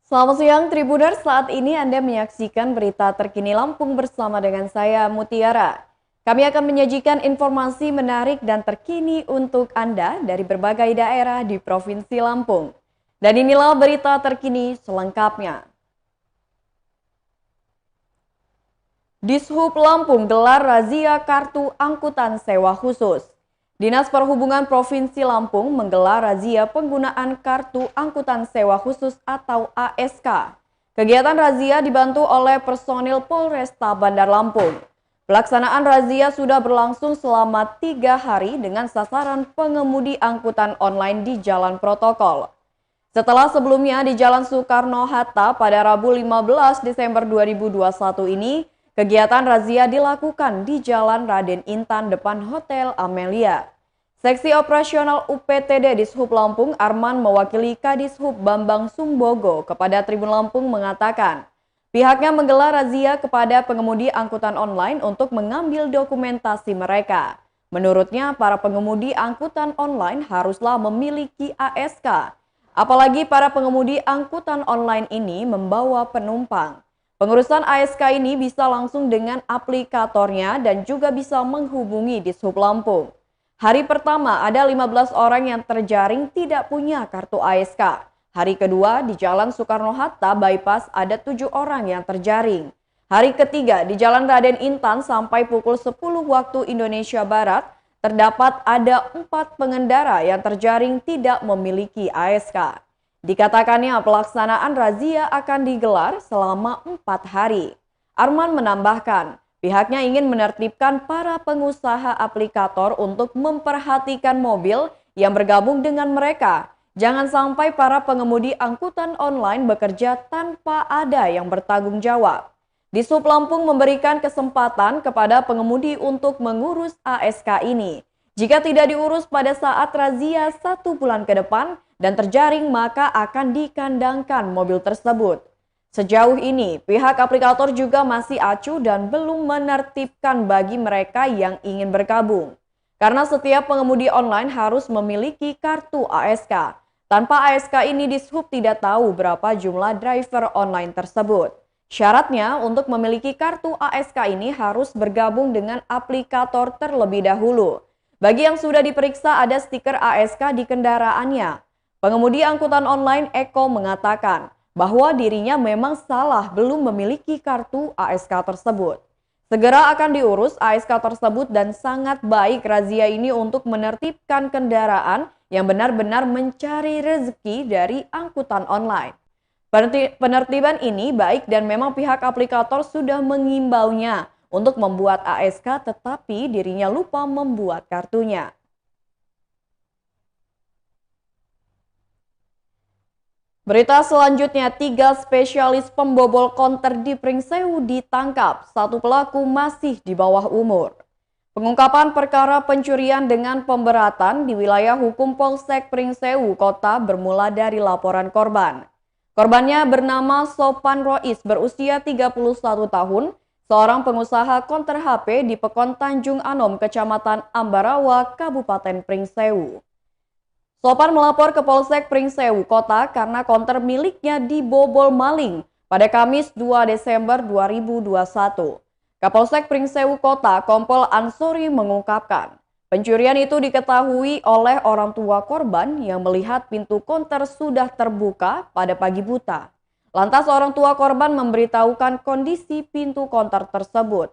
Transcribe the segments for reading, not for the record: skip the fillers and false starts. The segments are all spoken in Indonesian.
Selamat siang Tribuners, saat ini Anda menyaksikan berita terkini Lampung bersama dengan saya Mutiara. Kami akan menyajikan informasi menarik dan terkini untuk Anda dari berbagai daerah di Provinsi Lampung. Dan inilah berita terkini selengkapnya. Dishub Lampung gelar razia kartu angkutan sewa khusus. Dinas Perhubungan Provinsi Lampung menggelar razia penggunaan kartu angkutan sewa khusus atau ASK. Kegiatan razia dibantu oleh personil Polresta Bandar Lampung. Pelaksanaan razia sudah berlangsung selama 3 hari dengan sasaran pengemudi angkutan online di jalan protokol. Setelah sebelumnya di Jalan Soekarno-Hatta pada Rabu 15 Desember 2021 ini, kegiatan razia dilakukan di Jalan Raden Intan depan Hotel Amelia. Seksi Operasional UPTD Dishub Lampung Arman mewakili Kadishub Bambang Sumbogo kepada Tribun Lampung mengatakan, pihaknya menggelar razia kepada pengemudi angkutan online untuk mengambil dokumentasi mereka. Menurutnya, para pengemudi angkutan online haruslah memiliki ASK. Apalagi para pengemudi angkutan online ini membawa penumpang. Pengurusan ASK ini bisa langsung dengan aplikatornya dan juga bisa menghubungi Dishub Lampung. Hari pertama ada 15 orang yang terjaring tidak punya kartu ASK. Hari kedua di Jalan Soekarno-Hatta Bypass ada 7 orang yang terjaring. Hari ketiga di Jalan Raden Intan sampai pukul 10 waktu Indonesia Barat terdapat ada 4 pengendara yang terjaring tidak memiliki ASK. Dikatakannya pelaksanaan razia akan digelar selama 4 hari. Arman menambahkan, pihaknya ingin menertibkan para pengusaha aplikator untuk memperhatikan mobil yang bergabung dengan mereka. Jangan sampai para pengemudi angkutan online bekerja tanpa ada yang bertanggung jawab. Dishub Lampung memberikan kesempatan kepada pengemudi untuk mengurus ASK ini. Jika tidak diurus pada saat razia 1 bulan ke depan dan terjaring, maka akan dikandangkan mobil tersebut. Sejauh ini, pihak aplikator juga masih acuh dan belum menertibkan bagi mereka yang ingin bergabung. Karena setiap pengemudi online harus memiliki kartu ASK. Tanpa ASK ini Dishub tidak tahu berapa jumlah driver online tersebut. Syaratnya untuk memiliki kartu ASK ini harus bergabung dengan aplikator terlebih dahulu. Bagi yang sudah diperiksa ada stiker ASK di kendaraannya. Pengemudi angkutan online Eko mengatakan bahwa dirinya memang salah belum memiliki kartu ASK tersebut. Segera akan diurus ASK tersebut dan sangat baik razia ini untuk menertibkan kendaraan yang benar-benar mencari rezeki dari angkutan online. Penertiban ini baik dan memang pihak aplikator sudah mengimbaunya untuk membuat ASK tetapi dirinya lupa membuat kartunya. Berita selanjutnya, 3 spesialis pembobol konter di Pringsewu ditangkap, 1 pelaku masih di bawah umur. Pengungkapan perkara pencurian dengan pemberatan di wilayah hukum Polsek Pringsewu Kota bermula dari laporan korban. Korbannya bernama Sopan Rois berusia 31 tahun, seorang pengusaha konter HP di Pekon Tanjung Anom, Kecamatan Ambarawa, Kabupaten Pringsewu. Sopan melapor ke Polsek Pringsewu Kota karena konter miliknya dibobol maling pada Kamis 2 Desember 2021. Kapolsek Pringsewu Kota Kompol Ansori mengungkapkan, pencurian itu diketahui oleh orang tua korban yang melihat pintu konter sudah terbuka pada pagi buta. Lantas orang tua korban memberitahukan kondisi pintu konter tersebut.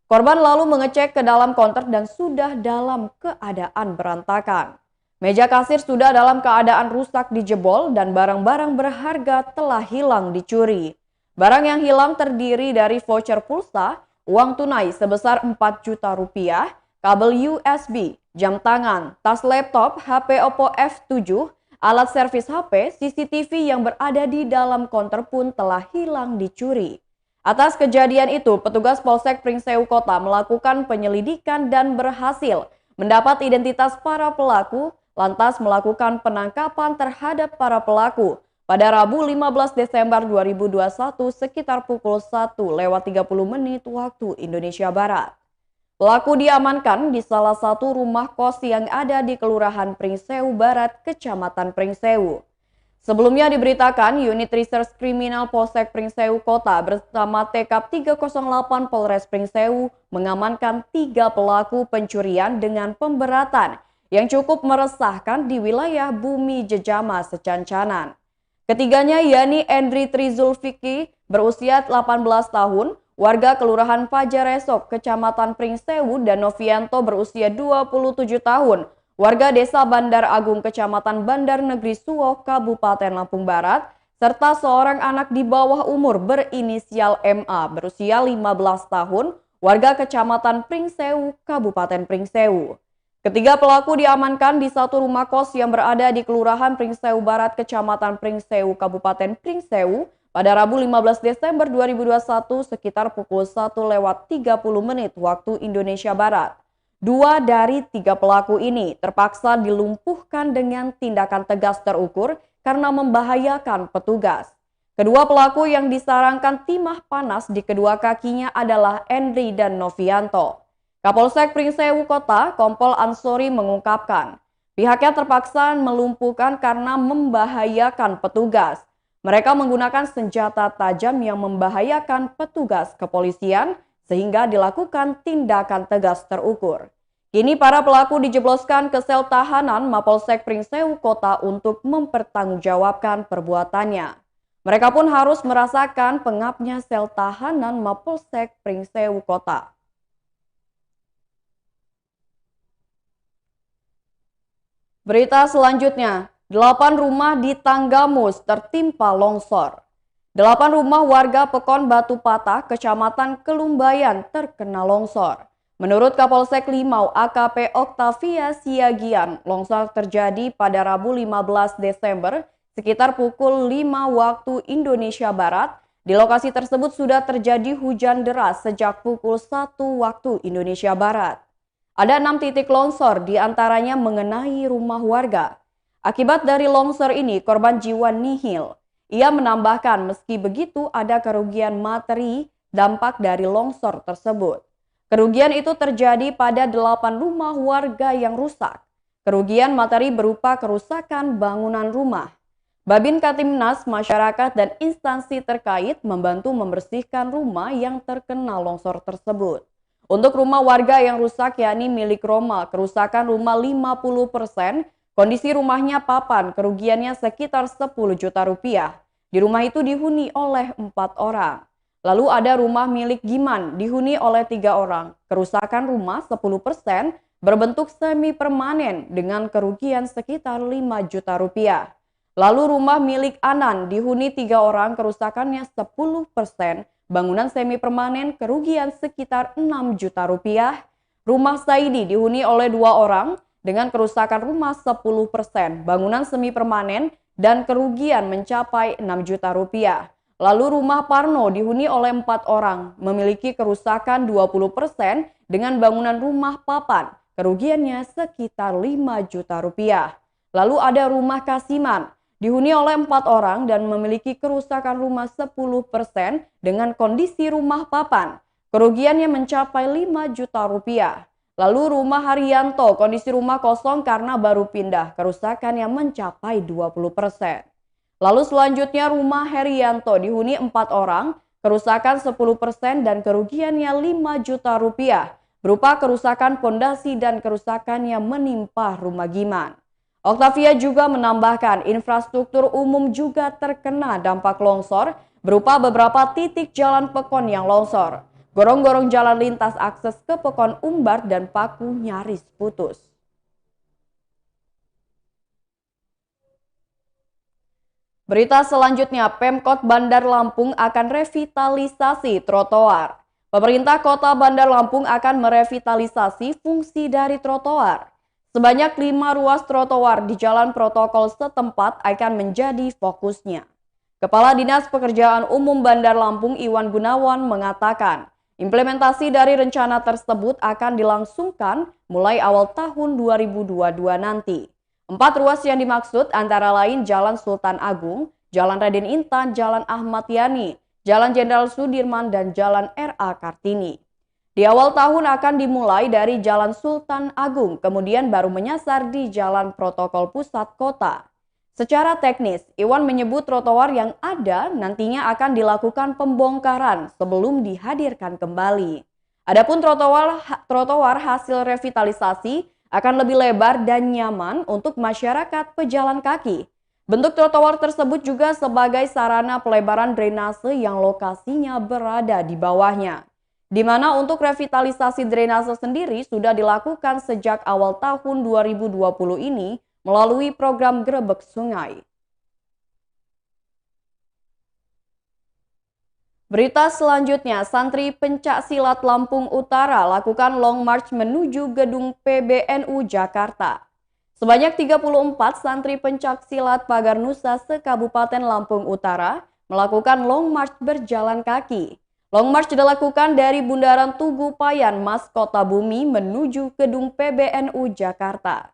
Korban lalu mengecek ke dalam konter dan sudah dalam keadaan berantakan. Meja kasir sudah dalam keadaan rusak dijebol dan barang-barang berharga telah hilang dicuri. Barang yang hilang terdiri dari voucher pulsa, uang tunai sebesar 4 juta rupiah, kabel USB, jam tangan, tas laptop, HP Oppo F7, alat servis HP, CCTV yang berada di dalam konter pun telah hilang dicuri. Atas kejadian itu, petugas Polsek Pringsewu Kota melakukan penyelidikan dan berhasil mendapat identitas para pelaku, lantas melakukan penangkapan terhadap para pelaku pada Rabu 15 Desember 2021 sekitar pukul 1:30 waktu Indonesia Barat. Pelaku diamankan di salah satu rumah kos yang ada di Kelurahan Pringsewu Barat, Kecamatan Pringsewu. Sebelumnya diberitakan unit Reserse Kriminal Polsek Pringsewu Kota bersama Tekap 308 Polres Pringsewu mengamankan 3 pelaku pencurian dengan pemberatan yang cukup meresahkan di wilayah Bumi Jejama Secancanan. Ketiganya yakni Endri Trizulfikri berusia 18 tahun, warga Kelurahan Pajaresok, Kecamatan Pringsewu, dan Novianto berusia 27 tahun, warga Desa Bandar Agung, Kecamatan Bandar Negeri Suwoh, Kabupaten Lampung Barat, serta seorang anak di bawah umur berinisial MA berusia 15 tahun, warga Kecamatan Pringsewu, Kabupaten Pringsewu. Ketiga pelaku diamankan di satu rumah kos yang berada di Kelurahan Pringsewu Barat, Kecamatan Pringsewu, Kabupaten Pringsewu pada Rabu 15 Desember 2021 sekitar pukul 1:30 waktu Indonesia Barat. 2 dari 3 pelaku ini terpaksa dilumpuhkan dengan tindakan tegas terukur karena membahayakan petugas. Kedua pelaku yang disarankan timah panas di kedua kakinya adalah Endri dan Novianto. Kapolsek Pringsewu Kota, Kompol Ansori mengungkapkan, pihaknya terpaksa melumpuhkan karena membahayakan petugas. Mereka menggunakan senjata tajam yang membahayakan petugas kepolisian sehingga dilakukan tindakan tegas terukur. Kini para pelaku dijebloskan ke sel tahanan Mapolsek Pringsewu Kota untuk mempertanggungjawabkan perbuatannya. Mereka pun harus merasakan pengapnya sel tahanan Mapolsek Pringsewu Kota. Berita selanjutnya, 8 rumah di Tanggamus tertimpa longsor. 8 rumah warga Pekon Batu Patah, Kecamatan Kelumbayan terkena longsor. Menurut Kapolsek Limau AKP Oktavia Siagian, longsor terjadi pada Rabu 15 Desember sekitar pukul 5 waktu Indonesia Barat. Di lokasi tersebut sudah terjadi hujan deras sejak pukul 1 waktu Indonesia Barat. Ada 6 titik longsor, diantaranya mengenai rumah warga. Akibat dari longsor ini, korban jiwa nihil. Ia menambahkan meski begitu ada kerugian materi dampak dari longsor tersebut. Kerugian itu terjadi pada 8 rumah warga yang rusak. Kerugian materi berupa kerusakan bangunan rumah. Babin Katimnas, masyarakat, dan instansi terkait membantu membersihkan rumah yang terkena longsor tersebut. Untuk rumah warga yang rusak yakni milik Roma, kerusakan rumah 50%, kondisi rumahnya papan, kerugiannya sekitar 10 juta rupiah. Di rumah itu dihuni oleh 4 orang. Lalu ada rumah milik Giman, dihuni oleh 3 orang. Kerusakan rumah 10% berbentuk semi permanen dengan kerugian sekitar 5 juta rupiah. Lalu rumah milik Anan, dihuni 3 orang, kerusakannya 10%. Bangunan semi permanen kerugian sekitar 6 juta rupiah. Rumah Saidi dihuni oleh 2 orang dengan kerusakan rumah 10%, bangunan semi permanen dan kerugian mencapai 6 juta rupiah. Lalu rumah Parno dihuni oleh 4 orang, memiliki kerusakan 20% dengan bangunan rumah papan, kerugiannya sekitar 5 juta rupiah. Lalu ada rumah Kasiman, dihuni oleh 4 orang dan memiliki kerusakan rumah 10% dengan kondisi rumah papan. Kerugiannya mencapai 5 juta rupiah. Lalu rumah Haryanto, kondisi rumah kosong karena baru pindah, kerusakannya mencapai 20%. Lalu selanjutnya rumah Herianto dihuni 4 orang, kerusakan 10% dan kerugiannya 5 juta rupiah. Berupa kerusakan pondasi dan kerusakan yang menimpa rumah Giman. Oktavia juga menambahkan infrastruktur umum juga terkena dampak longsor berupa beberapa titik jalan Pekon yang longsor. Gorong-gorong jalan lintas akses ke Pekon umbar dan paku nyaris putus. Berita selanjutnya, Pemkot Bandar Lampung akan revitalisasi trotoar. Pemerintah Kota Bandar Lampung akan merevitalisasi fungsi dari trotoar. Sebanyak 5 ruas trotoar di jalan protokol setempat akan menjadi fokusnya. Kepala Dinas Pekerjaan Umum Bandar Lampung Iwan Gunawan mengatakan, implementasi dari rencana tersebut akan dilangsungkan mulai awal tahun 2022 nanti. 4 ruas yang dimaksud antara lain Jalan Sultan Agung, Jalan Raden Intan, Jalan Ahmad Yani, Jalan Jenderal Sudirman, dan Jalan R.A. Kartini. Di awal tahun akan dimulai dari Jalan Sultan Agung, kemudian baru menyasar di Jalan Protokol Pusat Kota. Secara teknis, Iwan menyebut trotoar yang ada nantinya akan dilakukan pembongkaran sebelum dihadirkan kembali. Adapun trotoar hasil revitalisasi akan lebih lebar dan nyaman untuk masyarakat pejalan kaki. Bentuk trotoar tersebut juga sebagai sarana pelebaran drainase yang lokasinya berada di bawahnya. Di mana untuk revitalisasi drainase sendiri sudah dilakukan sejak awal tahun 2020 ini melalui program Grebek Sungai. Berita selanjutnya, santri pencak silat Lampung Utara lakukan long march menuju gedung PBNU Jakarta. Sebanyak 34 santri pencak silat Pagar Nusa se-Kabupaten Lampung Utara melakukan long march berjalan kaki. Long march dilakukan dari Bundaran Tugu Payan Mas Kota Bumi menuju gedung PBNU Jakarta.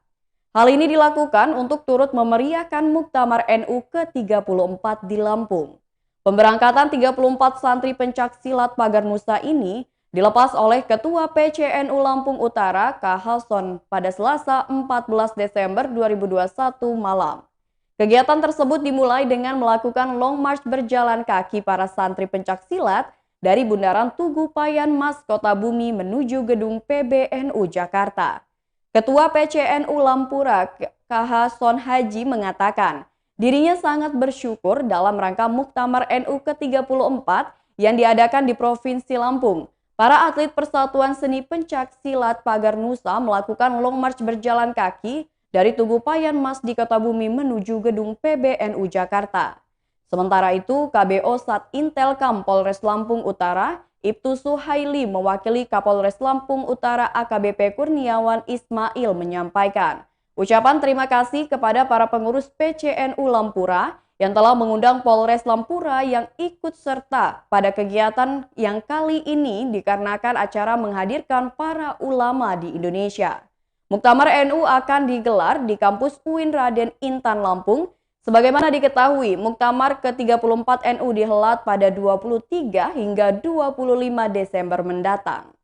Hal ini dilakukan untuk turut memeriahkan Muktamar NU ke-34 di Lampung. Pemberangkatan 34 santri pencak silat Pagar Nusa ini dilepas oleh Ketua PCNU Lampung Utara, K. Hason, pada Selasa 14 Desember 2021 malam. Kegiatan tersebut dimulai dengan melakukan long march berjalan kaki para santri pencak silat dari Bundaran Tugu Payan Mas Kota Bumi menuju gedung PBNU Jakarta. Ketua PCNU Lampura, K. Hason Haji mengatakan, dirinya sangat bersyukur dalam rangka Muktamar NU ke-34 yang diadakan di Provinsi Lampung. Para atlet Persatuan Seni Pencak Silat Pagar Nusa melakukan long march berjalan kaki dari Tugu Payan Mas di Kota Bumi menuju gedung PBNU Jakarta. Sementara itu, KBO Satintelkam Polres Lampung Utara, Ibtu Suhaili mewakili Kapolres Lampung Utara AKBP Kurniawan Ismail menyampaikan ucapan terima kasih kepada para pengurus PCNU Lampura yang telah mengundang Polres Lampura yang ikut serta pada kegiatan yang kali ini dikarenakan acara menghadirkan para ulama di Indonesia. Muktamar NU akan digelar di kampus UIN Raden Intan Lampung. Sebagaimana diketahui, Muktamar ke-34 NU dihelat pada 23 hingga 25 Desember mendatang.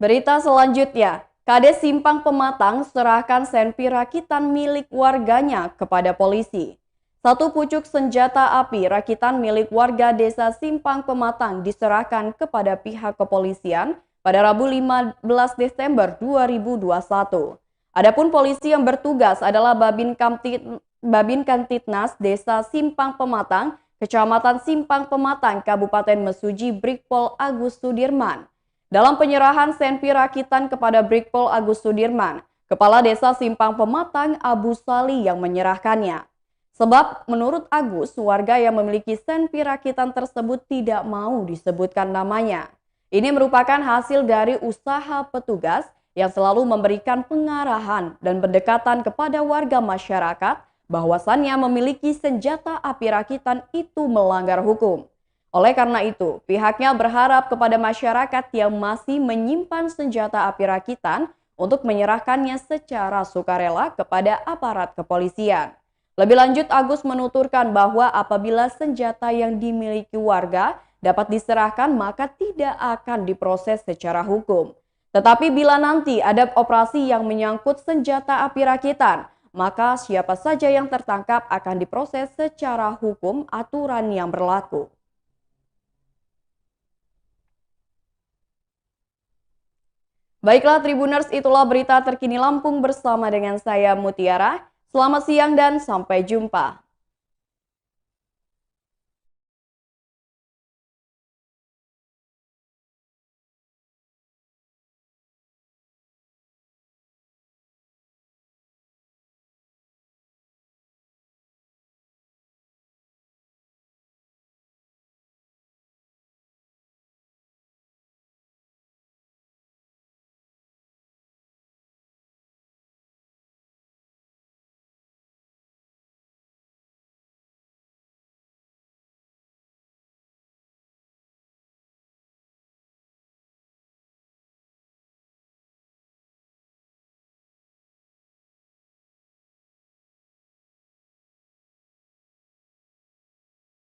Berita selanjutnya, Kades Simpang Pematang serahkan senpi rakitan milik warganya kepada polisi. Satu pucuk senjata api rakitan milik warga desa Simpang Pematang diserahkan kepada pihak kepolisian pada Rabu 15 Desember 2021. Adapun polisi yang bertugas adalah Babin Kamtipmas Desa Simpang Pematang, Kecamatan Simpang Pematang, Kabupaten Mesuji, Brigpol Agus Sudirman. Dalam penyerahan senpi rakitan kepada Brigpol Agus Sudirman, Kepala Desa Simpang Pematang Abu Sali yang menyerahkannya. Sebab menurut Agus, warga yang memiliki senpi rakitan tersebut tidak mau disebutkan namanya. Ini merupakan hasil dari usaha petugas yang selalu memberikan pengarahan dan pendekatan kepada warga masyarakat bahwasannya memiliki senjata api rakitan itu melanggar hukum. Oleh karena itu, pihaknya berharap kepada masyarakat yang masih menyimpan senjata api rakitan untuk menyerahkannya secara sukarela kepada aparat kepolisian. Lebih lanjut, Agus menuturkan bahwa apabila senjata yang dimiliki warga dapat diserahkan maka tidak akan diproses secara hukum. Tetapi bila nanti ada operasi yang menyangkut senjata api rakitan, maka siapa saja yang tertangkap akan diproses secara hukum aturan yang berlaku. Baiklah Tribuners, itulah berita terkini Lampung bersama dengan saya Mutiara. Selamat siang dan sampai jumpa.